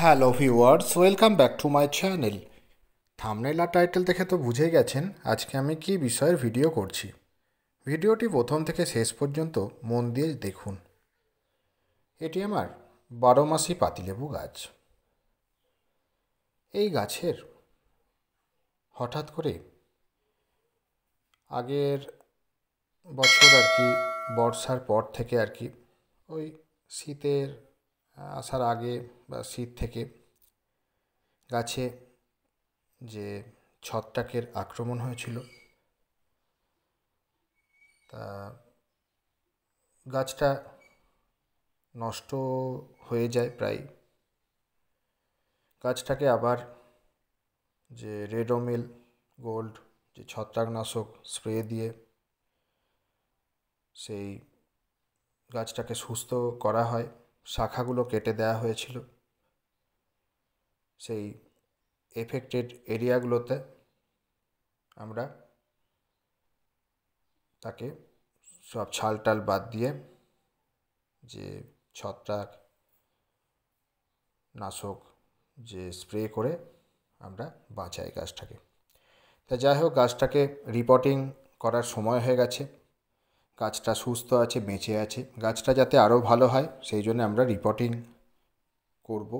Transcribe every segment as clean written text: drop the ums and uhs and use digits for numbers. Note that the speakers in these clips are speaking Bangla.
Hello viewers, welcome back to my channel. Thumbnail আর টাইটেল দেখে তো বুঝেই গেছেন আজকে আমি কী বিষয়ের ভিডিও করছি। ভিডিওটি প্রথম থেকে শেষ পর্যন্ত মন দিয়ে দেখুন। এটি আমার 12 মাসি পাতিলেবু গাছ। এই গাছের হঠাৎ করে আগের বছর বর্ষার পর থেকে ওই শীতের আসার আগে বা শীত থেকে গাছে যে ছত্রাকের আক্রমণ হয়েছিল, তা গাছটা নষ্ট হয়ে যায় প্রায়। গাছটাকে আবার যে রেডোমিল গোল্ড যে ছত্রাকনাশক স্প্রে দিয়ে সেই গাছটাকে সুস্থ করা হয়। শাখাগুলো কেটে দেওয়া হয়েছিল। সেই এফেক্টেড এরিয়াগুলোতে আমরা তাকে সব ছালটাল বাদ দিয়ে যে ছত্রাক নাশক যে স্প্রে করে আমরা বাঁচাই গাছটাকে। তা যাই হোক, গাছটাকে রিপোর্টিং করার সময় হয়ে গেছে। গাছটা সুস্থ আছে, বেঁচে আছে। গাছটা যাতে আরও ভালো হয় সেই জন্য আমরা রিপোর্টিং করব।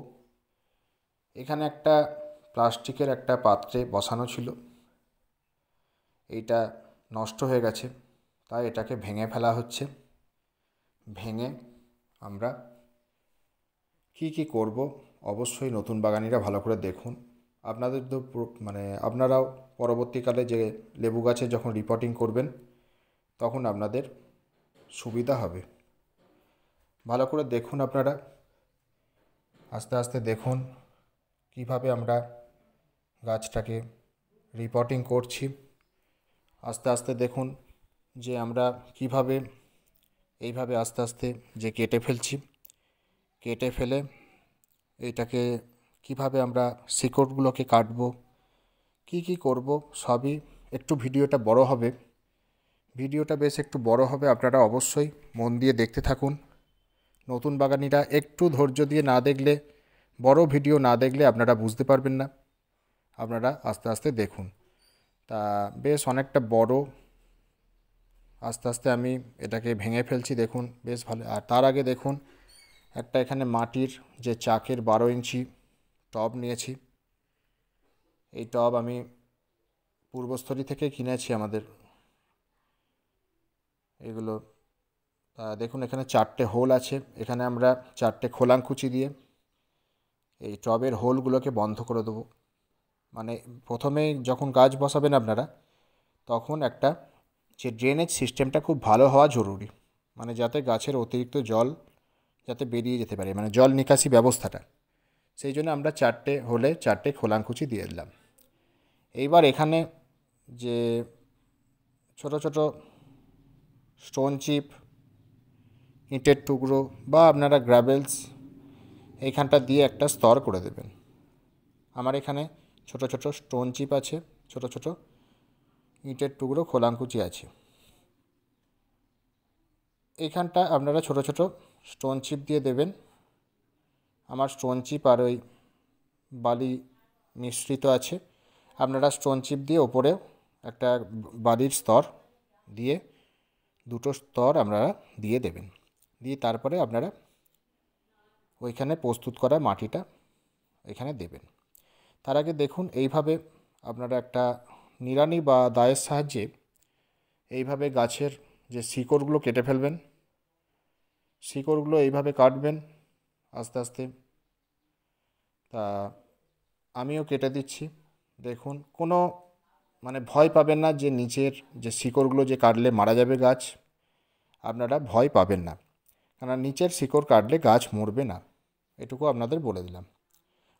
এখানে একটা প্লাস্টিকের একটা পাত্রে বসানো ছিল, এইটা নষ্ট হয়ে গেছে, তাই এটাকে ভেঙে ফেলা হচ্ছে। ভেঙে আমরা কি কি করব অবশ্যই নতুন বাগানিরা ভালো করে দেখুন। আপনাদের তো আপনারাও পরবর্তীকালে যে লেবু গাছে যখন রিপোর্টিং করবেন তখন আপনাদের সুবিধা হবে। ভালো করে দেখুন, আপনারা আস্তে আস্তে দেখুন কিভাবে আমরা গাছটাকে রিপোর্টিং করছি। আস্তে আস্তে দেখুন যে আমরা কিভাবে এইভাবে আস্তে আস্তে যে কেটে ফেলছি। কেটে ফেলে এইটাকে কিভাবে আমরা শিকড়গুলোকে কাটবো, কি কি করব সবই। একটু ভিডিওটা বড় হবে, বেশ একটু বড় হবে। আপনারা অবশ্যই মন দিয়ে দেখতে থাকুন। নতুন বাগানিরা একটু ধৈর্য দিয়ে না দেখলে, বড় ভিডিও না দেখলে আপনারা বুঝতে পারবেন না। আপনারা আস্তে আস্তে দেখুন। তা বেশ অনেকটা বড়। আস্তে আস্তে আমি এটাকে ভেঙে ফেলছি, দেখুন বেশ ভালো। আর তার আগে দেখুন একটা এখানে মাটির যে চাকের 12 ইঞ্চি টব নিয়েছি। এই টব আমি পূর্বস্থলী থেকে কিনেছি আমাদের এগুলো। দেখুন এখানে 4টে হোল আছে। এখানে আমরা 4টে খোলাঙ্কুচি দিয়ে এই টবের হোলগুলোকে বন্ধ করে দেবো। মানে প্রথমে যখন গাছ বসাবেন আপনারা, তখন একটা যে ড্রেনেজ সিস্টেমটা খুব ভালো হওয়া জরুরি। মানে যাতে গাছের অতিরিক্ত জল যাতে বেরিয়ে যেতে পারে, মানে জল নিকাশি ব্যবস্থাটা। সেই জন্য আমরা 4টে হোলে 4টে খোলাঙ্কুচি দিয়ে দিলাম। এইবার এখানে যে ছোট ছোট স্টোন চিপ, ইটের টুকরো বা আপনারা গ্রাভেলস এইখানটা দিয়ে একটা স্তর করে দেবেন। আমার এখানে ছোট ছোট স্টোন চিপ আছে, ছোট ছোট ইটের টুকরো খোলাঙ্কুচি আছে। এইখানটা আপনারা ছোট ছোট স্টোন চিপ দিয়ে দেবেন। আমার স্টোন চিপ আর ওই বালি মিশ্রিত আছে। আপনারা স্টোন চিপ দিয়ে ওপরেও একটা বালির স্তর দিয়ে, দুটো স্তর আপনারা দিয়ে দেবেন। দিয়ে তারপরে আপনারা ওইখানে প্রস্তুত করা মাটিটা এখানে দেবেন। তার আগে দেখুন এইভাবে আপনারা একটা নিড়ানি বা দায়ের সাহায্যে এইভাবে গাছের যে শিকড়গুলো কেটে ফেলবেন। শিকড়গুলো এইভাবে কাটবেন আস্তে আস্তে। তা আমিও কেটে দিচ্ছি। দেখুন কোনো ভয় পাবেন না যে নিচের যে শিকড়গুলো যে কাটলে মারা যাবে গাছ। আপনারা ভয় পাবেন না, কারণ নিচের শিকড় কাটলে গাছ মরবে না, এটুকু আপনাদের বলে দিলাম।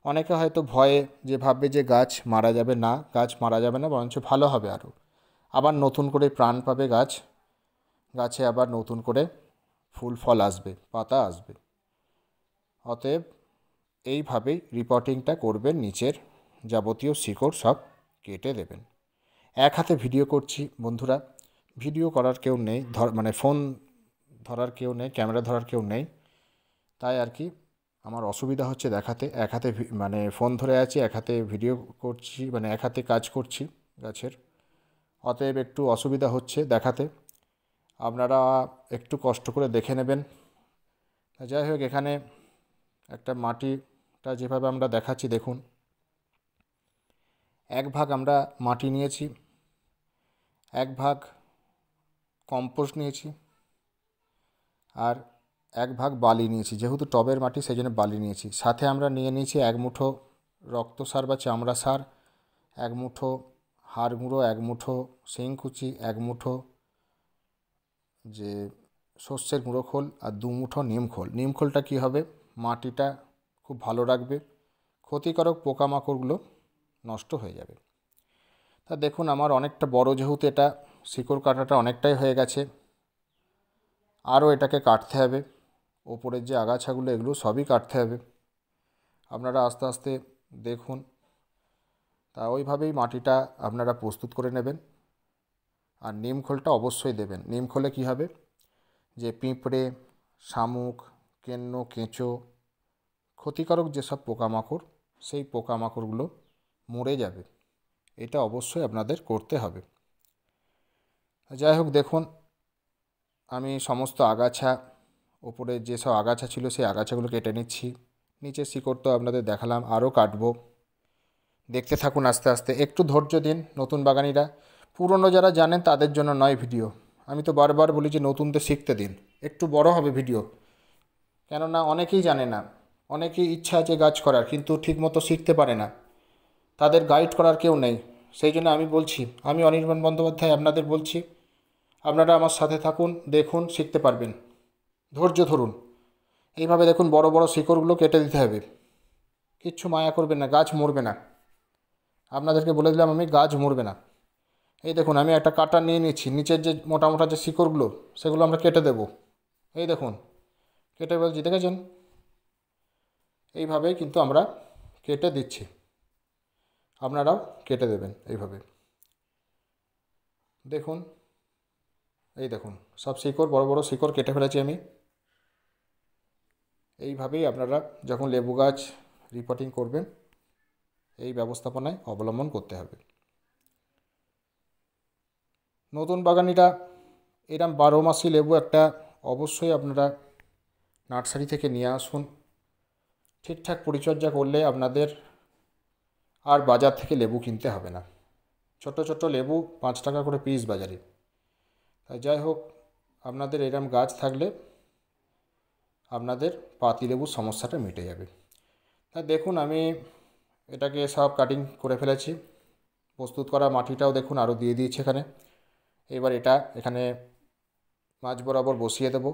অনেকে হয়তো ভয়ে যে ভাববে যে গাছ মারা যাবে না, গাছ মারা যাবে না, বরঞ্চ ভালো হবে আরও। আবার নতুন করে প্রাণ পাবে গাছ, গাছে আবার নতুন করে ফুল ফল আসবে, পাতা আসবে। অতএব এইভাবেই রিপোর্টিংটা করবেন। নিচের যাবতীয় শিকড় সব কেটে দেবেন। এক হাতে ভিডিও করছি বন্ধুরা, ভিডিও করার কেউ নেই, ফোন ধরার কেউ নেই, ক্যামেরা ধরার কেউ নেই, তাই আমার অসুবিধা হচ্ছে দেখাতে, এক হাতে মানে ফোন ধরে আছি, এক হাতে ভিডিও করছি, মানে এক হাতে কাজ করছি গাছের, অতএব একটু অসুবিধা হচ্ছে দেখাতে। আপনারা একটু কষ্ট করে দেখে নেবেন। যাই হোক, এখানে একটা মাটিটা যেভাবে আমরা দেখাচ্ছি দেখুন, এক ভাগ আমরা মাটি নিয়েছি, এক ভাগ কম্পোস্ট নিয়েছি, আর এক ভাগ বালি নিয়েছি। যেহেতু টবের মাটি সেই জন্য বালি নিয়েছি। সাথে আমরা নিয়ে নিয়েছি এক মুঠো রক্ত সার বা চামড়া সার, এক মুঠো হাড় গুঁড়ো, এক মুঠো শিংকুচি, এক মুঠো যে সর্ষের গুঁড়ো খোল, আর 2 মুঠো নিম খোল। নিম খোলটা কী হবে, মাটিটা খুব ভালো রাখবে, ক্ষতিকারক পোকামাকড়গুলো নষ্ট হয়ে যাবে। তা দেখুন আমার অনেকটা বড়, যেহেতু এটা শিকড় কাটাটা অনেকটাই হয়ে গেছে, আরও এটাকে কাটতে হবে। ওপরের যে আগাছাগুলো এগুলো সবই কাটতে হবে। আপনারা আস্তে আস্তে দেখুন। তা ওইভাবেই মাটিটা আপনারা প্রস্তুত করে নেবেন। আর নিম খোলটা অবশ্যই দেবেন। নিম খোলে কী হবে, যে পিঁপড়ে, শামুক, কেন্ন, কেঁচো, ক্ষতিকারক যেসব পোকামাকড়, সেই পোকামাকড়গুলো মরে যাবে। এটা অবশ্যই আপনাদের করতে হবে। যাই হোক, দেখুন আমি সমস্ত আগাছা, ওপরে যেসব আগাছা ছিল সেই আগাছাগুলো কেটে নিচ্ছি। নিচের শিকড় তো আপনাদের দেখালাম, আরও কাটবো। দেখতে থাকুন আস্তে আস্তে, একটু ধৈর্য দিন নতুন বাগানিরা। পুরনো যারা জানেন তাদের জন্য নয় ভিডিও। আমি তো বারবার বলি যে নতুনদের শিখতে দিন, একটু বড় হবে ভিডিও। কেননা অনেকেই জানে না, অনেকেই ইচ্ছা আছে গাছ করার, কিন্তু ঠিকমতো শিখতে পারে না, তাদের গাইড করার কেউ নেই। সেই জন্য আমি বলছি, আমি অনির্বাণ বন্দ্যোপাধ্যায় আপনাদের বলছি, আপনারা আমার সাথে থাকুন, দেখুন, শিখতে পারবেন। ধৈর্য ধরুন। এইভাবে দেখুন বড় বড় শিকড়গুলো কেটে দিতে হবে। কিচ্ছু মায়া করবেন না, গাছ মরবে না। আপনাদেরকে বলে দিলাম আমি, গাছ মরবে না। এই দেখুন আমি একটা কাটা নিয়ে নিচ্ছি, নিচের যে মোটা মোটা যে শিকড়গুলো সেগুলো আমরা কেটে দেব। এই দেখুন কেটে বলছি, দেখেছেন? এইভাবেই কিন্তু আমরা কেটে দিচ্ছি, আপনারাও কেটে দেবেন এইভাবে। দেখুন, এই দেখুন সব শিকড়, বড় বড় শিকড় কেটে ফেলেছি আমি। এইভাবেই আপনারা যখন লেবু গাছ রিপোর্টিং করবেন, এই ব্যবস্থাপনায় অবলম্বন করতে হবে। নতুন বাগানিরা এরম 12 মাসি লেবু একটা অবশ্যই আপনারা নার্সারি থেকে নিয়ে আসুন। ঠিকঠাক পরিচর্যা করলে আপনাদের আর বাজার থেকে লেবু কিনতে হবে না। ছোট ছোট লেবু 5 টাকা করে পিস বাজারে। তাই যাই হোক, আপনাদের এরম গাছ থাকলে আপনাদের পাতিলেবুর সমস্যাটা মিটে যাবে। তা দেখুন আমি এটাকে সব কাটিং করে ফেলেছি। প্রস্তুত করা মাটিটাও দেখুন আরও দিয়ে দিয়েছি এখানে। এবার এটা এখানে মাঝ বরাবর বসিয়ে দেব।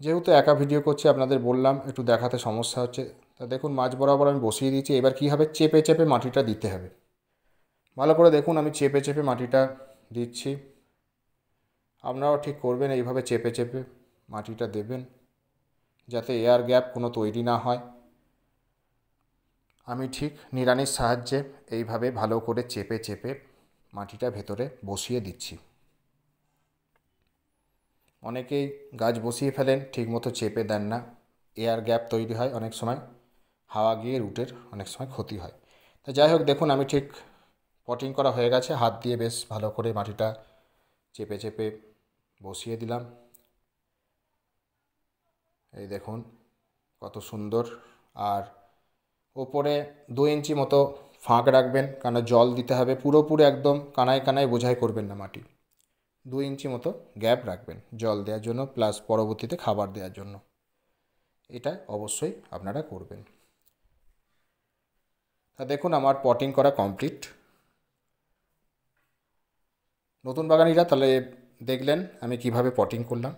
যেহেতু একা ভিডিও করছি, আপনাদের বললাম একটু দেখাতে সমস্যা হচ্ছে। তা দেখুন মাঝ বরাবর আমি বসিয়ে দিয়েছি। এবার কী হবে, চেপে চেপে মাটিটা দিতে হবে। ভালো করে দেখুন আমি চেপে চেপে মাটিটা দিচ্ছি। আপনারাও ঠিক করবেন, এইভাবে চেপে চেপে মাটিটা দেবেন, যাতে এয়ার গ্যাপ কোনো তৈরি না হয়। আমি ঠিক নিড়ানির সাহায্যে এইভাবে ভালো করে চেপে চেপে মাটিটা ভেতরে বসিয়ে দিচ্ছি। অনেকেই গাছ বসিয়ে ফেলেন, ঠিকমতো চেপে দেন না, এয়ার গ্যাপ তৈরি হয়, অনেক সময় হাওয়া গিয়ে রুটের অনেক সময় ক্ষতি হয়। তা যাই হোক, দেখুন আমি ঠিক পটিং করা হয়ে গেছে। হাত দিয়ে বেশ ভালো করে মাটিটা চেপে চেপে বসিয়ে দিলাম। এই দেখুন কত সুন্দর। আর ওপরে 2 ইঞ্চি মতো ফাঁক রাখবেন, কারণ জল দিতে হবে। পুরোপুরি একদম কানায় কানায় বোঝাই করবেন না মাটি। 2 ইঞ্চি মতো গ্যাপ রাখবেন জল দেওয়ার জন্য, প্লাস পরবর্তীতে খাবার দেওয়ার জন্য। এটা অবশ্যই আপনারা করবেন। তা দেখুন আমার পটিং করা কমপ্লিট। নতুন বাগানিরা তাহলে দেখলেন আমি কিভাবে পটিং করলাম।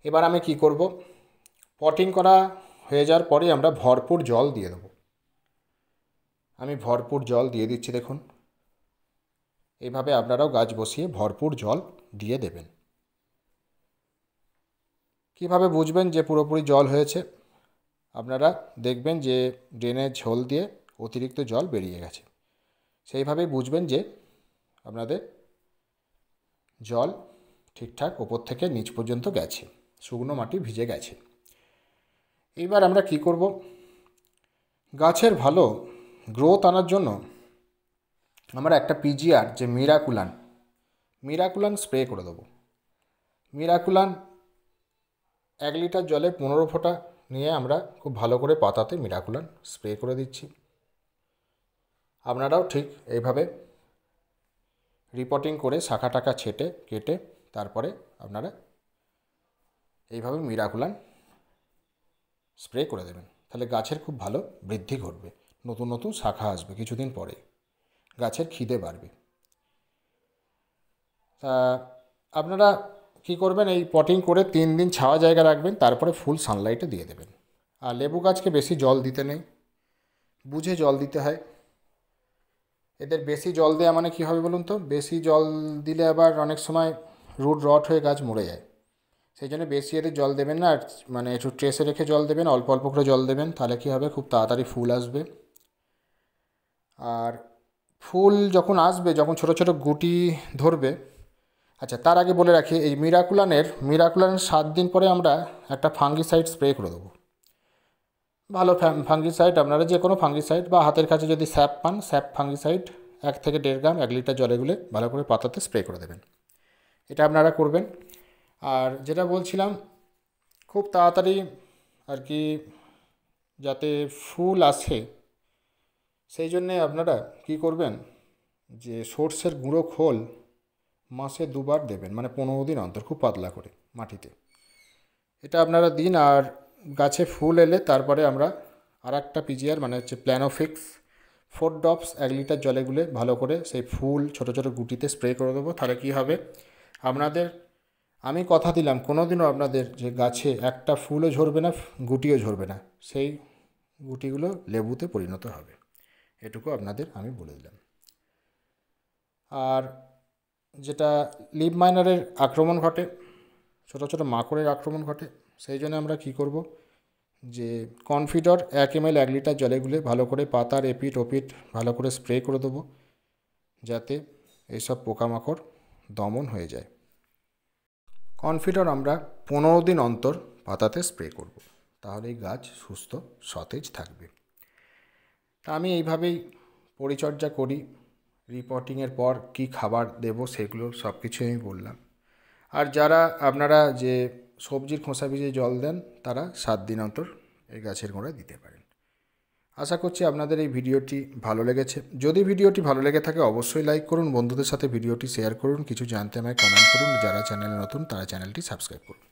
এবার আমি কি করব, পটিং করা হয়ে যাওয়ার পরে আমরা ভরপুর জল দিয়ে দেবো। আমি ভরপুর জল দিয়ে দিচ্ছি, দেখুন। এইভাবে আপনারাও গাছ বসিয়ে ভরপুর জল দিয়ে দেবেন। কিভাবে বুঝবেন যে পুরোপুরি জল হয়েছে, আপনারা দেখবেন যে ড্রেনের ঝোল দিয়ে অতিরিক্ত জল বেরিয়ে গেছে। সেইভাবেই বুঝবেন যে আপনাদের জল ঠিকঠাক ওপর থেকে নিচ পর্যন্ত গেছে, শুকনো মাটি ভিজে গেছে। এইবার আমরা কি করব, গাছের ভালো গ্রোথ আনার জন্য আমরা একটা পিজিআর যে মিরাকুলান স্প্রে করে দেবো। মিরাকুলান 1 লিটার জলে 15 ফোঁটা নিয়ে আমরা খুব ভালো করে পাতাতে মিরাকুলান স্প্রে করে দিচ্ছি। আপনারাও ঠিক এইভাবে রিপোর্টিং করে শাখা টাকা কেটে তারপরে আপনারা এইভাবে মিরাকুলান স্প্রে করে দেবেন। তাহলে গাছের খুব ভালো বৃদ্ধি ঘটবে, নতুন নতুন শাখা আসবে, কিছুদিন পরে গাছের খিদে বাড়বে। তা আপনারা কী করবেন, এই পটিং করে 3 দিন ছাওয়া জায়গা রাখবেন, তারপরে ফুল সানলাইটে দিয়ে দেবেন। আর লেবু গাছকে বেশি জল দিতে নেই, বুঝে জল দিতে হয়। এদের বেশি জল দেওয়া মানে কী হবে বলুন তো, বেশি জল দিলে আবার অনেক সময় রুট রট হয়ে গাছ মরে যায়। সেই জন্য বেশি এদের জল দেবেন না, আর মানে একটু ট্রেসে রেখে জল দেবেন, অল্প অল্প করে জল দেবেন। তাহলে কী হবে, খুব তাড়াতাড়ি ফুল আসবে। আর ফুল যখন আসবে, যখন ছোট ছোট গুটি ধরবে, আচ্ছা তার আগে বলে রাখি, এই মিরাকুলানের 7 দিন পরে আমরা একটা ফাঙ্গিসাইড স্প্রে করে দেবো। ভালো ফাঙ্গিসাইড, আপনারা যে কোনো ফাঙ্গিসাইড বা হাতের কাছে যদি স্যাপ পান, স্যাপ ফাঙ্গিসাইড 1 থেকে 1.5 গ্রাম 1 লিটার জলে গুলে ভালো করে পাতাতে স্প্রে করে দেবেন। এটা আপনারা করবেন। আর যেটা বলছিলাম, খুব তাড়াতাড়ি আর কি যাতে ফুল আসে, সেই জন্যে আপনারা কি করবেন, যে সর্ষের গুঁড়ো খোল মাসে 2 বার দেবেন, মানে 15 দিন অন্তর, খুব পাতলা করে মাটিতে। এটা আপনারা দিন। আর গাছে ফুল এলে তারপরে আমরা আর একটা পিজিআর মানে হচ্ছে প্ল্যানোফিক্স 4 ড্রপস 1 লিটার জলে গুলে ভালো করে সেই ফুল ছোট ছোট গুটিতে স্প্রে করে দেবো। তাহলে কী হবে, আপনাদের আমি কথা দিলাম কোনোদিনও আপনাদের যে গাছে একটা ফুলও ঝরবে না, গুটিও ঝরবে না, সেই গুটিগুলো লেবুতে পরিণত হবে। এটুকু আপনাদের আমি বলে দিলাম। আর যেটা লিভ মাইনারের আক্রমণ ঘটে, ছোট ছোট মাকড়ের আক্রমণ ঘটে, সেই জন্য আমরা কি করব, যে কনফিডর 1 ml 1 লিটার জলে গুলে ভালো করে পাতার এপিট ওপিট ভালো করে স্প্রে করে দেবো, যাতে এইসব পোকামাকড় দমন হয়ে যায়। কনফিডর আমরা 15 দিন অন্তর পাতাতে স্প্রে করব, তাহলেই গাছ সুস্থ সতেজ থাকবে। তা আমি এইভাবেই পরিচর্যা করি। রিপোর্টিংয়ের পর কি খাবার দেব সেগুলো সব কিছুই আমি বললাম। আর যারা আপনারা যে সবজির খোসা ভিজিয়ে জল দেন, তারা 7 দিন অন্তর এই গাছের গোড়ায় দিতে পারেন। আশা করছি আপনাদের এই ভিডিওটি ভালো লেগেছে। যদি ভিডিওটি ভালো লেগে থাকে অবশ্যই লাইক করুন, বন্ধুদের সাথে ভিডিওটি শেয়ার করুন, কিছু জানতে আমায় কমেন্ট করুন। যারা চ্যানেলে নতুন তারা চ্যানেলটি সাবস্ক্রাইব করুন।